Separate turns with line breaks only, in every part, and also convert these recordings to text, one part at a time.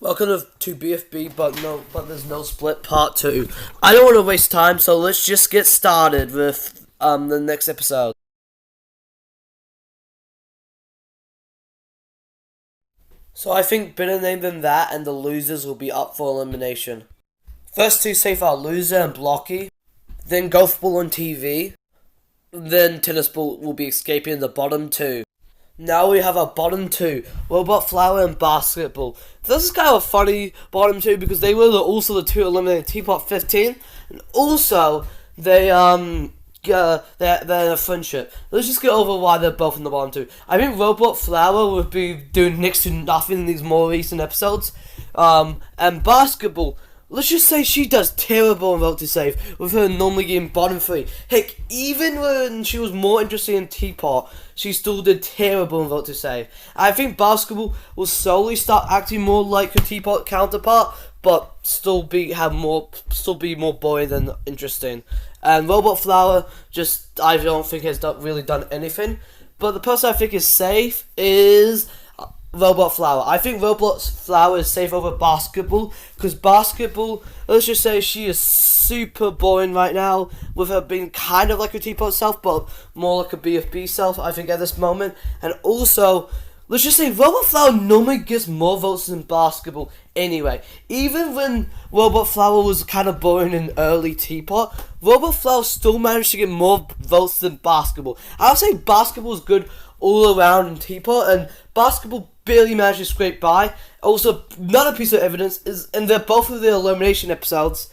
Welcome to BFB, but there's no split part 2. I don't want to waste time, so let's just get started with the next episode. So I think better name than that, and the losers will be up for elimination. First two safe are Loser and Blocky, then Golf Ball on TV, then Tennis Ball will be escaping the bottom two. Now we have our bottom two, Robot Flower and Basketball. This is kind of a funny bottom two because they were also the two eliminated Teapot 15, and also they're in a friendship. Let's just get over why they're both in the bottom two. I think Robot Flower would be doing next to nothing in these more recent episodes, and Basketball. Let's just say she does terrible in Vote to Save, with her normally getting bottom three. Heck, even when she was more interested in Teapot, she still did terrible in Vote to Save. I think Basketball will slowly start acting more like her Teapot counterpart, but still be more boring than interesting. And Robot Flower, I don't think has really done anything. But the person I think is safe is Robot Flower. I think Robot Flower is safe over Basketball, because Basketball, let's just say she is super boring right now, with her being kind of like a Teapot self, but more like a BFB self, I think, at this moment. And also, let's just say Robot Flower normally gets more votes than Basketball anyway. Even when Robot Flower was kind of boring in early Teapot, Robot Flower still managed to get more votes than Basketball. I would say Basketball is good all around in Teapot, and Basketball barely managed to scrape by. Also, another piece of evidence is, and they're both of the elimination episode,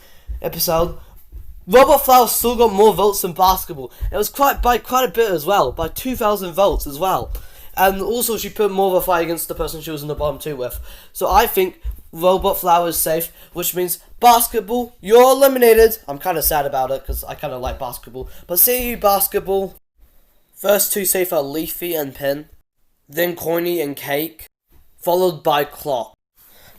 Robot Flower still got more votes than Basketball. It was by quite a bit as well, by 2,000 votes as well. And also, she put more of a fight against the person she was in the bottom two with. So I think Robot Flower is safe, which means Basketball, you're eliminated. I'm kind of sad about it because I kind of like Basketball. But see you, Basketball. First two safe are Leafy and Pin, then Coiny and Cake, followed by Clock.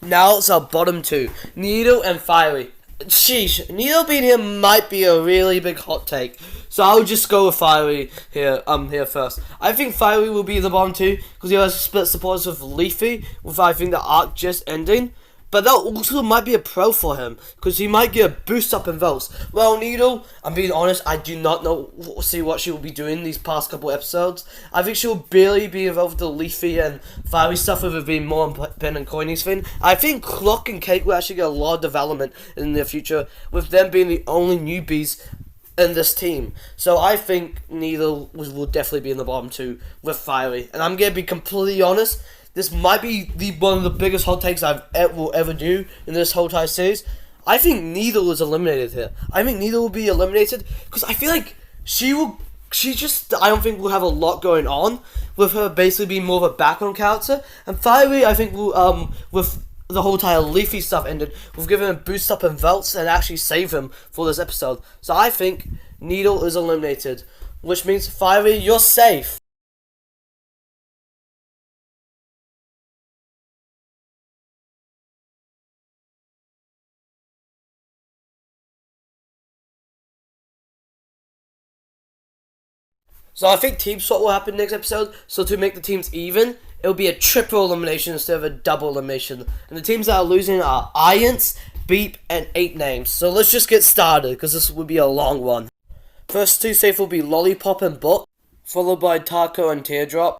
Now it's our bottom two, Needle and Fiery. Sheesh, Needle being here might be a really big hot take, so I'll just go with Fiery here first. I think Fiery will be the bottom two because he has split supporters with Leafy, with I think the arc just ending. But that also might be a pro for him, because he might get a boost up in votes. Well, Needle, I'm being honest, I do not see what she will be doing these past couple episodes. I think she will barely be involved with the Leafy and Fiery stuff, with it being more on Pen and Coiny's thing. I think Clock and Cake will actually get a lot of development in the future, with them being the only newbies in this team. So I think Needle will definitely be in the bottom two with Fiery. And I'm going to be completely honest, this might be one of the biggest hot takes will ever do in this whole entire series. I think Needle is eliminated here. I think Needle will be eliminated because I feel like I don't think will have a lot going on, with her basically being more of a background character. And Fiery, I think will, with the whole entire Leafy stuff ended, will give him a boost up in votes and actually save him for this episode. So I think Needle is eliminated, which means Fiery, you're safe. So I think team swap will happen next episode. So to make the teams even, it'll be a triple elimination instead of a double elimination. And the teams that are losing are Iance, Beep, and 8 names. So let's just get started, because this will be a long one. First two safe will be Lollipop and Book, followed by Taco and Teardrop.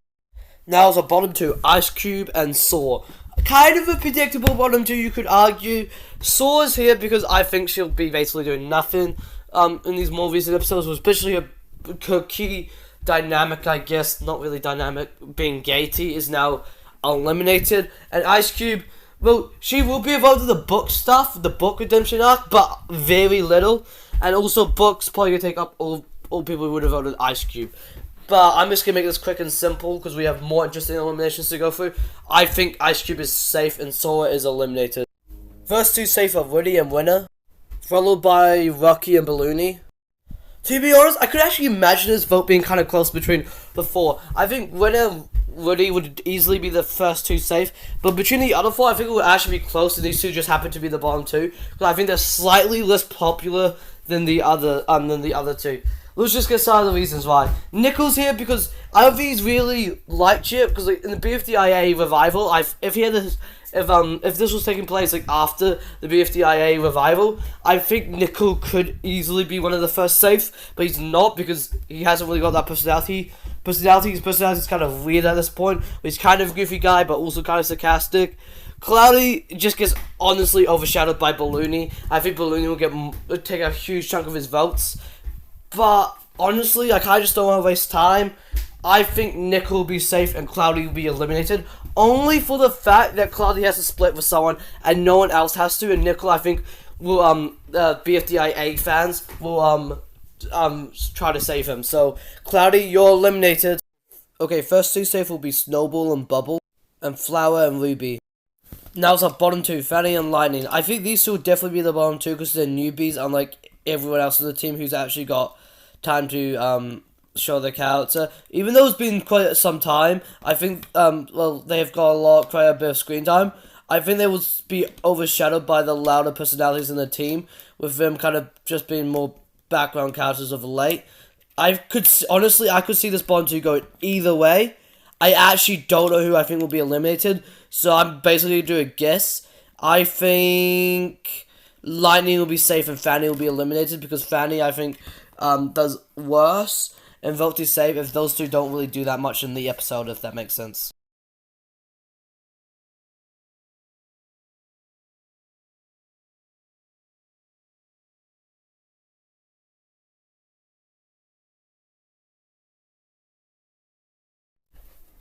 Now the bottom two, Ice Cube and Saw. Kind of a predictable bottom two, you could argue. Saw is here because I think she'll be basically doing nothing in these more recent episodes, especially her key dynamic, I guess, not really dynamic, being Gaty, is now eliminated. And Ice Cube, well, she will be involved in the book stuff, the book redemption arc, but very little. And also, Book's probably going to take up all people who would have voted Ice Cube. But I'm just going to make this quick and simple, because we have more interesting eliminations to go through. I think Ice Cube is safe and Sora is eliminated. First two safe are Woody and Winner, followed by Rocky and Balloony. To be honest, I could actually imagine this vote being kind of close between the four. I think Winner and Woody would easily be the first two safe, but between the other four, I think it would actually be close, and these two just happen to be the bottom two, because I think they're slightly less popular than the other two. Let's just get started the reasons why. Nichols here because I don't think he's really liked yet, because in the BFDIA revival, if he had if this was taking place like after the BFDIA revival, I think Nickel could easily be one of the first safe, but he's not because he hasn't really got that personality. His personality is kind of weird at this point. He's kind of a goofy guy, but also kind of sarcastic. Cloudy just gets honestly overshadowed by Balloony. I think Balloony will take a huge chunk of his votes, but honestly, I kind of just don't want to waste time. I think Nickel will be safe and Cloudy will be eliminated, only for the fact that Cloudy has to split with someone and no one else has to, and Nickel, I think, will BFDIA fans will try to save him. So Cloudy, you're eliminated. Okay, first two safe will be Snowball and Bubble, and Flower and Ruby. Now it's our bottom two, Fanny and Lightning. I think these two will definitely be the bottom two because they're newbies, unlike everyone else in the team who's actually got time to show their character. Even though it's been quite some time, I think they've got quite a bit of screen time. I think they will be overshadowed by the louder personalities in the team, with them kind of just being more background characters of late. I could see this bottom two going either way. I actually don't know who I think will be eliminated, so I'm basically going to do a guess. I think Lightning will be safe and Fanny will be eliminated because Fanny, I think, does worse and vote to save if those two don't really do that much in the episode, if that makes sense.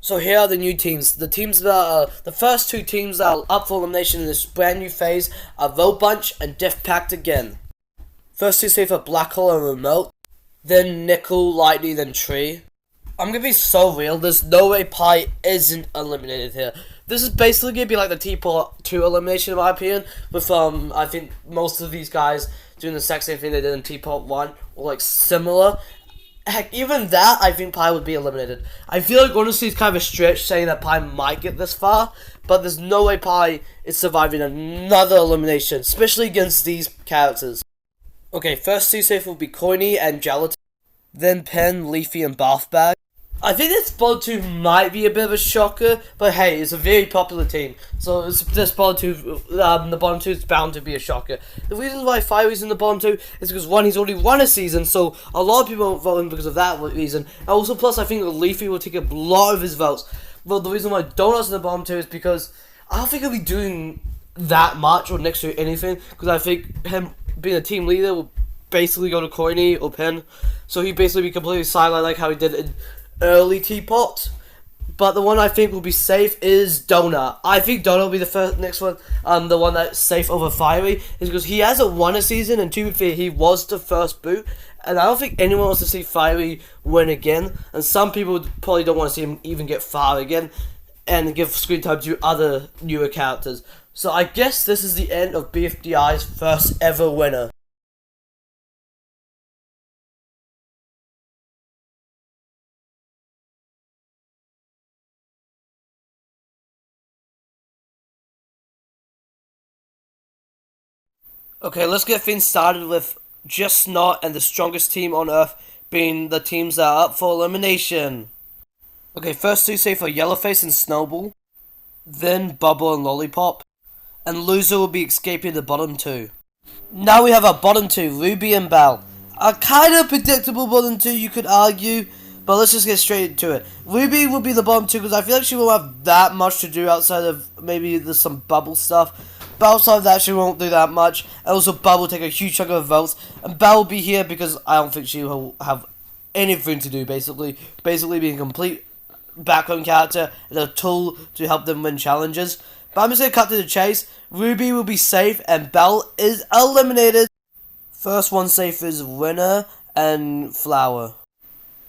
So here are the new teams. The teams that are the first two teams that are up for elimination in this brand new phase are Vote Bunch and Death Pact again. First two safe are Black Hole and Remote, then Nickel, Lightning, then Tree. I'm gonna be so real. There's no way Pie isn't eliminated here. This is basically gonna be like the Teapot 2 elimination in my opinion, with I think most of these guys doing the exact same thing they did in Teapot 1 or like similar. Heck, even that, I think Pie would be eliminated. I feel like, honestly, it's kind of a stretch saying that Pie might get this far, but there's no way Pie is surviving another elimination, especially against these characters. Okay, first two safe will be Coiny and Gelatin, then Pen, Leafy, and Bath Bag. I think this bottom two might be a bit of a shocker, but hey, it's a very popular team, so this bottom two, the bottom two is bound to be a shocker. The reason why Fiery's in the bottom two is because one, he's already won a season, so a lot of people won't vote him because of that reason. And also, plus, I think Leafy will take a lot of his votes. Well, the reason why Donut's in the bottom two is because I don't think he'll be doing that much or next to anything, because I think him being a team leader will basically go to Coiny or Pen, so he'd basically be completely sidelined like how he did in early Teapot. But the one I think will be safe is Donut. I think Donut will be the next one, the one that's safe over Fiery, is because he hasn't won a season, and to be fair, he was the first boot, and I don't think anyone wants to see Fiery win again, and some people probably don't want to see him even get far again, and give screen time to other newer characters. So I guess this is the end of BFDI's first ever winner. Okay, let's get things started with Just Snot and the strongest team on Earth being the teams that are up for elimination. Okay, first two safe are Yellowface and Snowball, then Bubble and Lollipop, and loser will be escaping the bottom two. Now we have our bottom two, Ruby and Belle. A kind of predictable bottom two, you could argue, but let's just get straight into it. Ruby will be the bottom two because I feel like she won't have that much to do outside of maybe there's some Bubble stuff. But outside of that, she won't do that much. And also, Belle will take a huge chunk of votes. And Belle will be here because I don't think she will have anything to do, basically. Basically being a complete background character and a tool to help them win challenges. But I'm just going to cut to the chase. Ruby will be safe and Belle is eliminated. First one safe is Winner and Flower.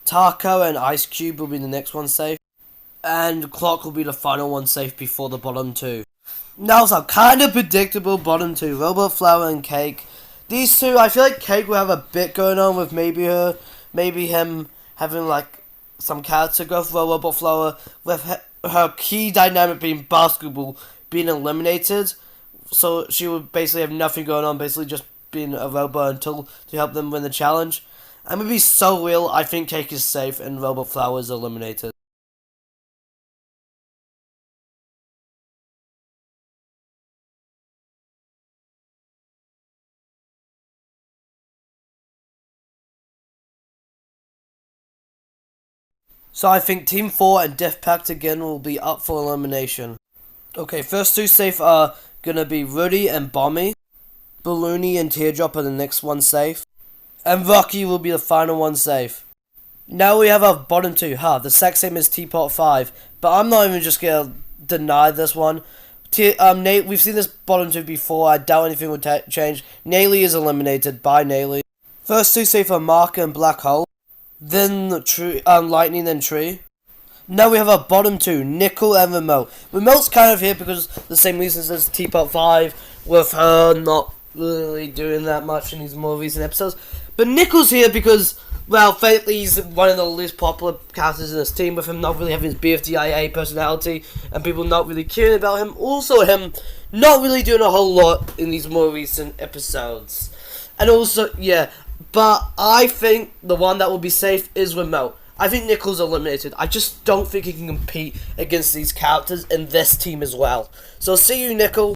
Taco and Ice Cube will be the next one safe. And Clock will be the final one safe before the bottom two. Now some kind of predictable bottom two, Robot Flower and Cake. These two, I feel like Cake will have a bit going on with maybe him having like some character growth for Robot Flower, with her key dynamic being basketball being eliminated. So she would basically have nothing going on, basically just being a robot until to help them win the challenge. I'm gonna be so real, I think Cake is safe and Robot Flower is eliminated. So I think Team 4 and Death Pact again will be up for elimination. Okay, first two safe are gonna be Rudy and Bommy. Balloony and Teardrop are the next one safe. And Rocky will be the final one safe. Now we have our bottom two. The exact same as Teapot 5. But I'm not even just gonna deny this one. We've seen this bottom two before. I doubt anything will change. Naley is eliminated. Bye, Naley. First two safe are Marker and Black Hole. Then Lightning and Tree. Now we have our bottom two, Nickel and Remote. Remote's kind of here because the same reasons as Teapot 5, with her not really doing that much in these more recent episodes. But Nickel's here because, well, faithfully he's one of the least popular characters in this team, with him not really having his BFDIA personality and people not really caring about him. Also him not really doing a whole lot in these more recent episodes. And also, yeah, but I think the one that will be safe is Remote. I think Nickel's eliminated. I just don't think he can compete against these characters in this team as well. So see you, Nickel.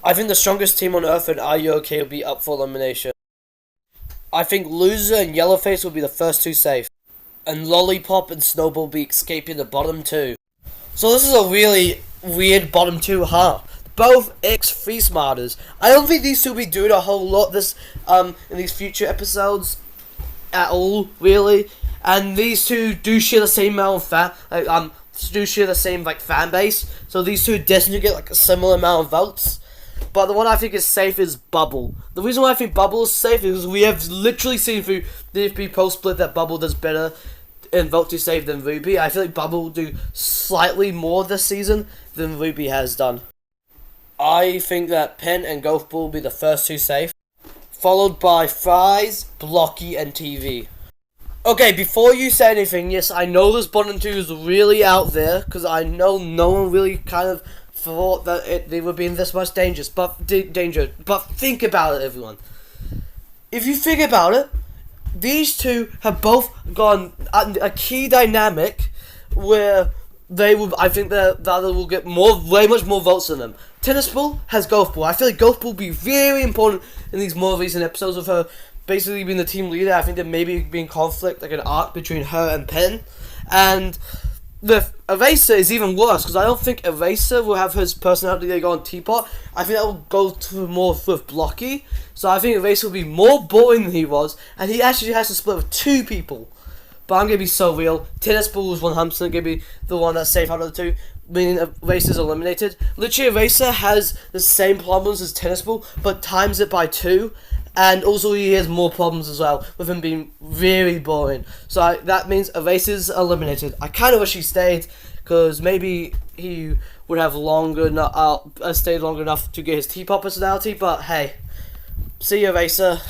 I think the strongest team on Earth and Are You OK will be up for elimination. I think Loser and Yellowface will be the first two safe. And Lollipop and Snowball will be escaping the bottom two. So this is a really weird bottom two, Both ex-free smarters. I don't think these two will be doing a whole lot in these future episodes at all, really. And these two do share the same amount of do share the same fan base. So these two definitely get a similar amount of votes. But the one I think is safe is Bubble. The reason why I think Bubble is safe is because we have literally seen through the FB post split that Bubble does better in vote to save than Ruby. I feel like Bubble will do slightly more this season than Ruby has done. I think that Pen and Golf Ball will be the first two safe, followed by Fries, Blocky, and TV. Okay, before you say anything, yes, I know this bottom two is really out there, because I know no one really kind of thought that they would be in this much danger. But think about it, everyone. If you think about it, these two have both gone a key dynamic where I think the other will get way much more votes than them. Tennis Ball has Golf Ball. I feel like Golf Ball will be very important in these more recent episodes of her basically being the team leader. I think there may be conflict, an arc between her and Pen. And the Eraser is even worse, because I don't think Eraser will have his personality they go on Teapot. I think that will go to more with Blocky. So I think Eraser will be more boring than he was, and he actually has to split with two people. But I'm going to be so real. Tennis Ball is 100% going to be the one that's safe out of the two, meaning Eraser's eliminated. Literally, Eraser has the same problems as Tennis Ball, but times it by 2. And also he has more problems as well, with him being very boring. So that means Eraser's eliminated. I kind of wish he stayed, because maybe he would have stayed long enough to get his Teapot personality. But hey, see you, Eraser.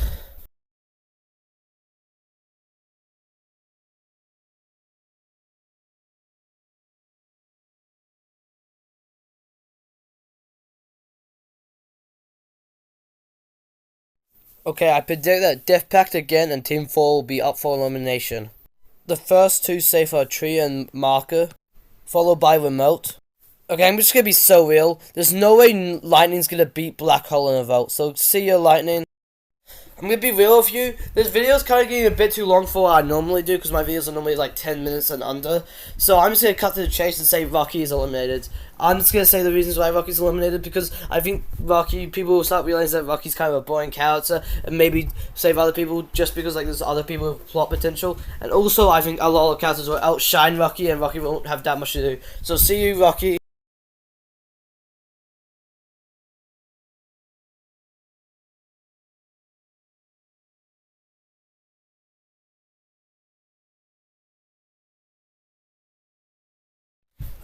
Okay, I predict that Death Pact again and Team 4 will be up for elimination. The first two safe are Tree and Marker, followed by Remote. Okay, I'm just gonna be so real. There's no way Lightning's gonna beat Black Hole in a vote, so see you, Lightning. I'm gonna be real with you. This video's kind of getting a bit too long for what I normally do, because my videos are normally 10 minutes and under. So I'm just gonna cut to the chase and say Rocky is eliminated. I'm just gonna say the reasons why Rocky's eliminated, because I think people will start realizing that Rocky's kind of a boring character, and maybe save other people just because there's other people with plot potential. And also I think a lot of characters will outshine Rocky, and Rocky won't have that much to do. So see you, Rocky.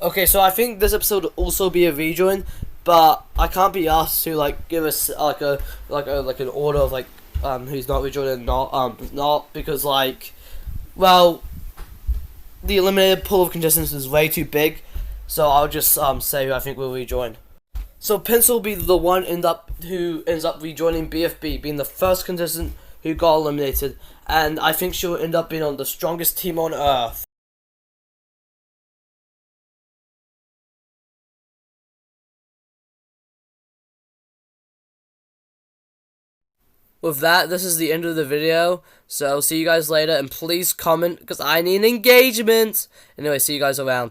Okay, so I think this episode will also be a rejoin, but I can't be asked to give us an order of who's not rejoining and not because well, the eliminated pool of contestants is way too big, so I'll just say who I think will rejoin. So Pencil will be the one who ends up rejoining BFB, being the first contestant who got eliminated, and I think she'll end up being on the strongest team on Earth. with that, this is the end of the video. So see you guys later, and please comment because I need engagement. Anyway, see you guys around.